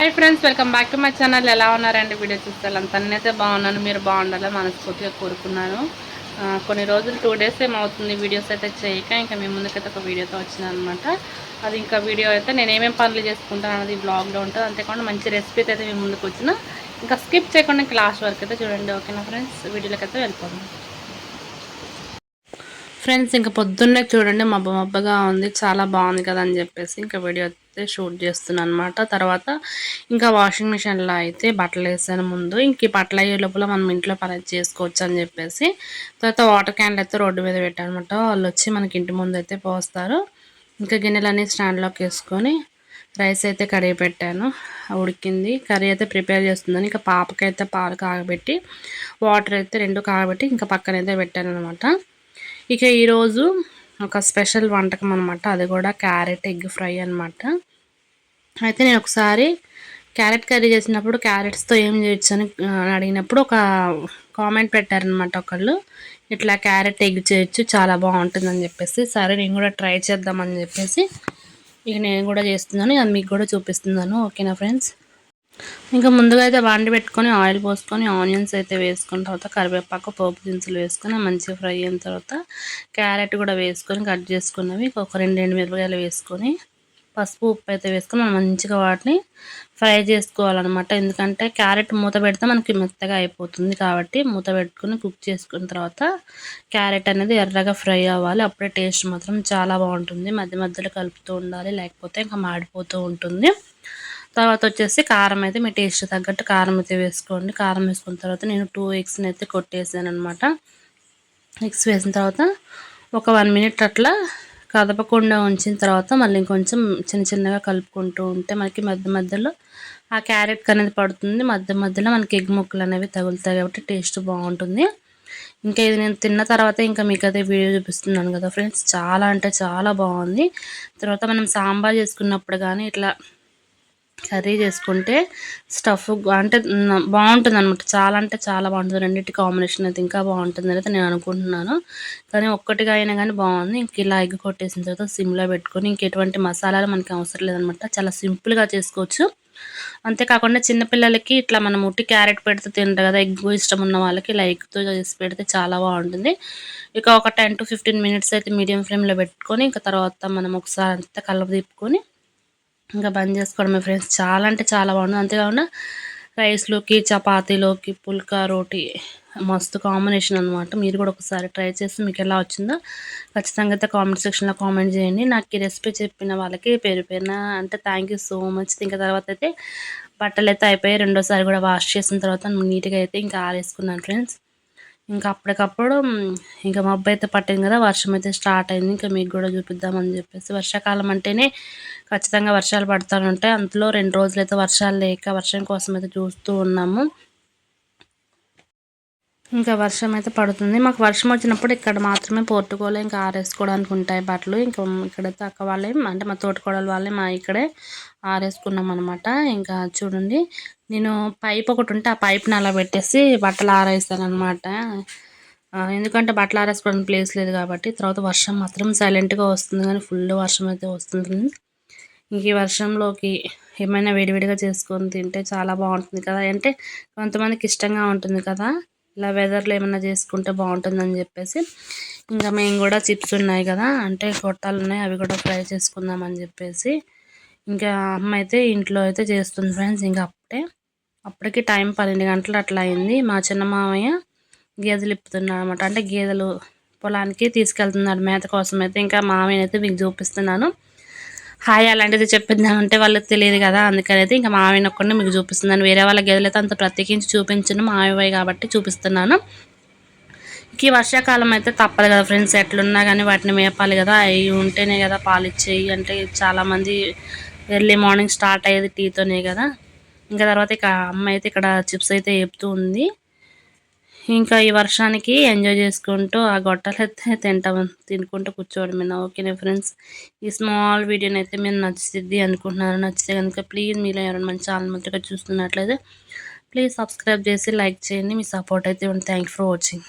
Hi friends, welcome back to my channel. ఎలా ఉన్నారండి? Video చూస్తే అంతా నేనైతే బాగున్నాను. మీరు బాగుండాలని మనస్ఫూర్తిగా కోరుకున్నాను. కొన్ని రోజులు 2 డేస్ ఏమవుతుంది వీడియోస్ అయితే చేయక. ఇంకా మీ ముందుకైతే ఒక వీడియోతో వచ్చిన అనమాట. అది ఇంకా వీడియో అయితే నేను ఏమేమి పనులు చేసుకుంటాను అన్నది బ్లాగ్లో ఉంటుంది. అంతేకాకుండా మంచి రెసిపీ అయితే మీ ముందుకు వచ్చిన. ఇంకా స్కిప్ చేయకుండా ఇంకా లాస్ట్ వరకు అయితే చూడండి. ఓకేనా ఫ్రెండ్స్? వీడియోలోకి అయితే వెళ్ళిపోదాం. ఫ్రెండ్స్, ఇంకా పొద్దున్నే చూడండి మబ్బగా ఉంది, చాలా బాగుంది కదా అని చెప్పేసి ఇంకా వీడియో అయితే షూట్ చేస్తున్నాను అనమాట. తర్వాత ఇంకా వాషింగ్ మిషన్లో అయితే బట్టలు వేసాను ముందు. ఇంక ఈ బట్టలు అయ్యే లోపల మనం ఇంట్లో పని చేసుకోవచ్చు అని చెప్పేసి తర్వాత వాటర్ క్యాన్లు అయితే రోడ్డు మీద పెట్టాను అనమాట. వాళ్ళు వచ్చి మనకి ఇంటి ముందు అయితే పోస్తారు. ఇంకా గిన్నెలన్నీ స్టాండ్లోకి వేసుకొని రైస్ అయితే కడిగి పెట్టాను. ఉడికింది. కర్రీ అయితే ప్రిపేర్ చేస్తుందని ఇంకా పాపకైతే పాలు కాగబెట్టి వాటర్ అయితే 2 కాగబెట్టి ఇంకా పక్కనైతే పెట్టాను అనమాట. ఇక ఈరోజు ఒక స్పెషల్ వంటకం అనమాట. అది కూడా క్యారెట్ ఎగ్ ఫ్రై అనమాట. అయితే నేను ఒకసారి క్యారెట్ కర్రీ చేసినప్పుడు క్యారెట్స్తో ఏం చేయొచ్చు అని అడిగినప్పుడు ఒక కామెంట్ పెట్టారనమాట ఒకళ్ళు. ఇట్లా క్యారెట్ ఎగ్ చేయొచ్చు, చాలా బాగుంటుందని చెప్పేసి, సరే నేను కూడా ట్రై చేద్దామని చెప్పేసి ఇక నేను కూడా చేస్తున్నాను. అది మీకు కూడా చూపిస్తున్నాను. ఓకేనా ఫ్రెండ్స్? ఇంకా ముందుగా అయితే బాండి పెట్టుకొని ఆయిల్ పోసుకొని ఆనియన్స్ అయితే వేసుకున్న తర్వాత కరివేపాకు, పోపు దినుసులు వేసుకొని మంచిగా ఫ్రై అయిన తర్వాత క్యారెట్ కూడా వేసుకొని కట్ చేసుకున్నవి ఒక 2 ఎండుమిరపకాయలు వేసుకొని పసుపు, ఉప్పు అయితే వేసుకొని మనం మంచిగా వాటిని ఫ్రై చేసుకోవాలన్నమాట. ఎందుకంటే క్యారెట్ మూత పెడితే మనకి మెత్తగా అయిపోతుంది కాబట్టి మూత పెట్టుకుని కుక్ చేసుకున్న తర్వాత క్యారెట్ అనేది ఎర్రగా ఫ్రై అవ్వాలి. అప్పుడే టేస్ట్ మాత్రం చాలా బాగుంటుంది. మధ్య మధ్యలో కలుపుతూ ఉండాలి, లేకపోతే ఇంకా మాడిపోతూ ఉంటుంది. తర్వాత వచ్చేసి కారం అయితే మీ టేస్ట్ తగ్గట్టు కారం అయితే వేసుకోండి. కారం వేసుకున్న తర్వాత నేను 2 ఎగ్స్ని అయితే కొట్టేసాను అనమాట. ఎగ్స్ వేసిన తర్వాత ఒక 1 మినిట్ అట్లా కదపకుండా ఉంచిన తర్వాత మళ్ళీ ఇంకొంచెం చిన్నగా కలుపుకుంటూ ఉంటే మనకి మధ్య మధ్యలో ఆ క్యారెట్ అనేది పడుతుంది. మధ్య మధ్యలో మనకి ఎగ్ ముక్కలు అనేవి తగులుతాయి కాబట్టి టేస్ట్ బాగుంటుంది. ఇంకా ఇది నేను తిన్న తర్వాత ఇంకా మీకు అయితే వీడియో చూపిస్తున్నాను కదా ఫ్రెండ్స్. చాలా అంటే చాలా బాగుంది. తర్వాత మనం సాంబార్ చేసుకున్నప్పుడు కానీ ఇట్లా కర్రీ చేసుకుంటే స్టఫ్ అంటే బాగుంటుంది అనమాట. చాలా అంటే చాలా బాగుంటుంది. రెండింటి కాంబినేషన్ అయితే ఇంకా బాగుంటుంది అయితే నేను అనుకుంటున్నాను. కానీ ఒక్కటిగా అయినా కానీ బాగుంది. ఇంక ఇలా ఎగ్ కొట్టేసిన తర్వాత సిమ్లో పెట్టుకొని ఇంకెటువంటి మసాలాలు మనకి అవసరం లేదనమాట. చాలా సింపుల్గా చేసుకోవచ్చు. అంతేకాకుండా చిన్నపిల్లలకి ఇట్లా మనం ఉట్టి క్యారెట్ పెడితే తింటారు కదా, ఎగ్ ఇష్టం ఉన్న వాళ్ళకి ఇలా ఎగ్తో చేసి పెడితే చాలా బాగుంటుంది. ఇక ఒక 10 to 15 మినిట్స్ అయితే మీడియం ఫ్లేమ్లో పెట్టుకొని ఇంకా తర్వాత మనం ఒకసారి అంతా కలవ తిప్పుకొని ఇంకా బంద్ చేసుకోవడమే ఫ్రెండ్స్. చాలా అంటే చాలా బాగుంటుంది. అంతేకాకుండా రైస్లోకి, చపాతీలోకి, పుల్కా రోటీ మస్తు కాంబినేషన్ అనమాట. మీరు కూడా ఒకసారి ట్రై చేసి మీకు ఎలా వచ్చిందో ఖచ్చితంగా అయితే కామెంట్ సెక్షన్లో కామెంట్ చేయండి. నాకు ఈ రెసిపీ చెప్పిన వాళ్ళకి పేరు పేరున అంటే థ్యాంక్ యూ సో మచ్. ఇంకా తర్వాత అయితే బట్టలు అయితే అయిపోయి రెండోసారి కూడా వాష్ చేసిన తర్వాత నీట్గా అయితే ఇంకా ఆరేసుకున్నాను ఫ్రెండ్స్. ఇంకా అప్పటికప్పుడు ఇంకా మబ్బు అయితే పట్టింది కదా, వర్షం అయితే స్టార్ట్ అయింది. ఇంకా మీకు కూడా చూపిద్దామని చెప్పేసి, వర్షాకాలం అంటేనే ఖచ్చితంగా వర్షాలు పడుతూ ఉంటాయి. అందులో 2 రోజులు అయితే వర్షాలు లేక వర్షం కోసం అయితే చూస్తూ ఉన్నాము. ఇంకా వర్షం అయితే పడుతుంది. మాకు వర్షం వచ్చినప్పుడు ఇక్కడ మాత్రమే పోర్టుకోలో ఇంకా ఆరేసుకోవడానికి ఉంటాయి బట్టలు. ఇంకా ఇక్కడైతే అక్క వాళ్ళే అంటే మా తోటికోడలు వాళ్ళే మా ఇక్కడే ఆరేసుకున్నాం అనమాట. ఇంకా చూడండి, నేను పైప్ ఒకటి ఉంటే ఆ పైప్ని అలా పెట్టేసి బట్టలు ఆరేస్తాను అనమాట. ఎందుకంటే బట్టలు ఆరేసుకోవడానికి ప్లేస్ లేదు కాబట్టి. తర్వాత వర్షం మాత్రం సైలెంట్గా వస్తుంది కానీ ఫుల్ వర్షం అయితే వస్తుంది. ఇంక ఈ వర్షంలోకి ఏమైనా వేడివేడిగా చేసుకొని తింటే చాలా బాగుంటుంది కదా. అంటే కొంతమందికి ఇష్టంగా ఉంటుంది కదా ఇలా వెదర్లో ఏమైనా చేసుకుంటే బాగుంటుందని చెప్పేసి ఇంకా మేము కూడా చిప్స్ ఉన్నాయి కదా, అంటే గొట్టాలు ఉన్నాయి, అవి కూడా ఫ్రై చేసుకుందాం అని చెప్పేసి ఇంకా అమ్మ అయితే ఇంట్లో అయితే చేస్తుంది ఫ్రెండ్స్. ఇంకా అప్పటికి టైం 12 గంటలు అట్లా అయింది. మా చిన్న మామయ్య గేదెలు ఇప్పుతున్నాడు అనమాట. అంటే గేదెలు పొలానికి తీసుకెళ్తున్నాడు మేత కోసం. అయితే ఇంకా మామయ్య అయితే మీకు చూపిస్తున్నాను. హాయ్ అలాంటిది చెప్పిద్దామంటే వాళ్ళకి తెలియదు కదా, అందుకని అయితే ఇంకా మామయ్య ఒక్కడిని మీకు చూపిస్తున్నాను. వేరే వాళ్ళ గేదెలు అయితే అంత ప్రత్యేకించి చూపించను, మామయ్య కాబట్టి చూపిస్తున్నాను. ఈ వర్షాకాలం అయితే తప్పదు కదా ఫ్రెండ్స్, ఎట్లున్నా కానీ వాటిని మేపాలి కదా, అవి ఉంటేనే కదా పాలు ఇచ్చేయి. అంటే చాలామంది ఎర్లీ మార్నింగ్ స్టార్ట్ అయ్యేది టీతోనే కదా. ఇంకా తర్వాత ఇక అమ్మ అయితే ఇక్కడ చిప్స్ అయితే వేపుతూ ఉంది. ఇంకా ఈ వర్షానికి ఎంజాయ్ చేసుకుంటూ ఆ గొట్టాలు అయితే తినుకుంటూ కూర్చోవడమేనా. ఓకేనా ఫ్రెండ్స్, ఈ స్మాల్ వీడియోని అయితే మీరు నచ్చుతుంది అనుకుంటున్నారు. నచ్చితే కనుక ప్లీజ్ మీరు ఎవరైనా మన ఛానల్ మొదటిగా చూస్తున్నట్లయితే ప్లీజ్ సబ్స్క్రైబ్ చేసి లైక్ చేయండి. మీ సపోర్ట్ అయితే ఉంది. Thank you for watching.